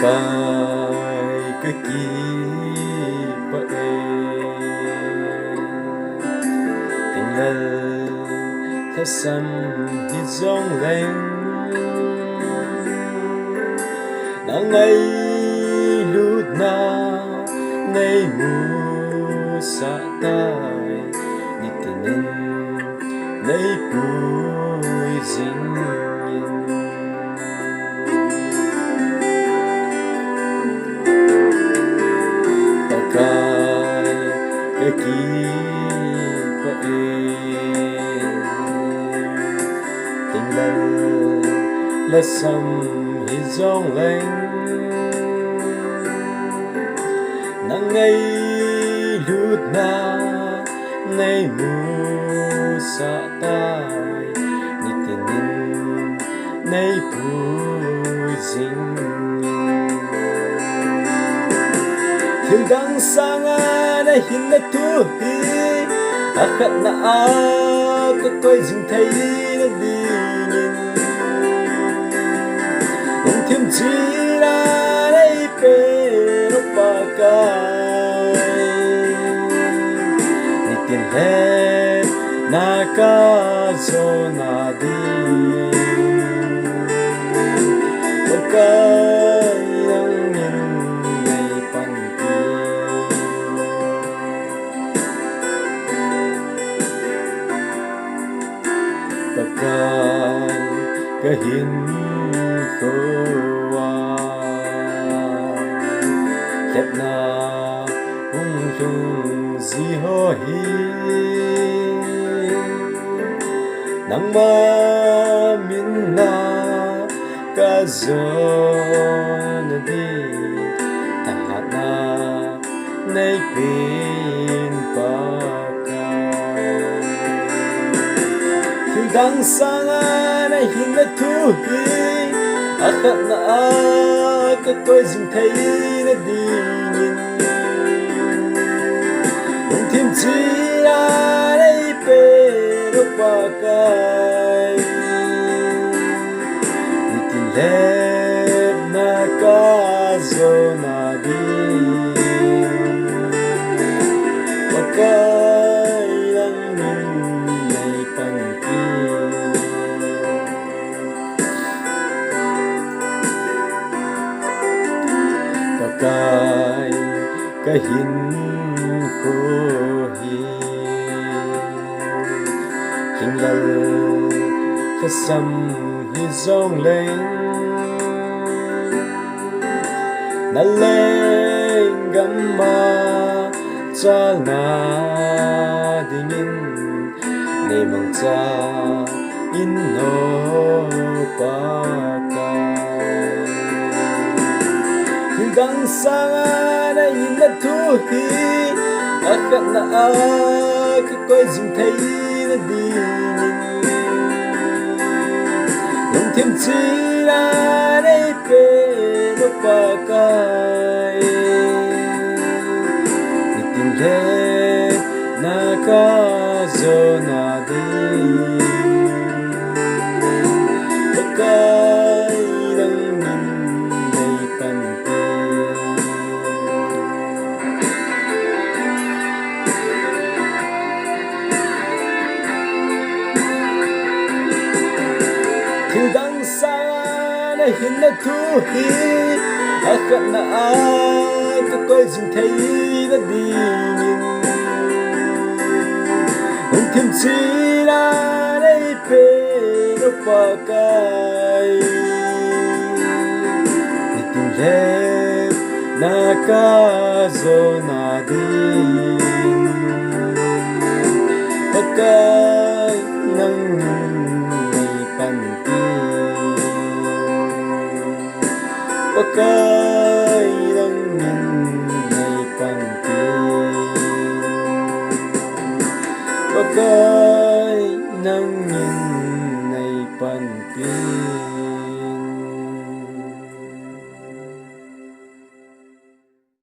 Pakai kaki pae tinggal thasam hi zong leng na ngay lút na ngay mu sa tai ni tinin nay pui dinh cái ký pae tình lần là sầm hi zong leng nang ngay lút na ngay mu sa tai ni tinin nay pui ding thiên đăng sang na hin na tu hi akhat na a ka koi jing thai na di nin om thêm chi la dei pe ro pa kai ni tin he na ka zo na di ka pakai kahin khoa khép na hung chung gì ho hi nang ma min na ka zo na di ta na nay pin pa đang sang na hin na tu hi akhat na a ka koi jing thai na di nin om thêm chi la dei pe ro pa kai ni tin le na ka zo na di pa kai lang nin nay pan pakai kahin ko hi hingal thasam hi zong leng na leng gamma cha na dingin nei mang cha in no pa đang sang na hin na tu hi akhat na a ka koi jing thai na di nin om thêm chi la dei pe ro pa kai ni tin le na ka zo na di pakai lang nin nay pan thiên đăng xa na hin na tu hi akhat na a ka koi jing thai na di nin om thêm chi la dei pe ro pa kai ni tin le na ka zo na di pa kai nang nay pan pakai lang nin nay pan pakai nang nin nay pan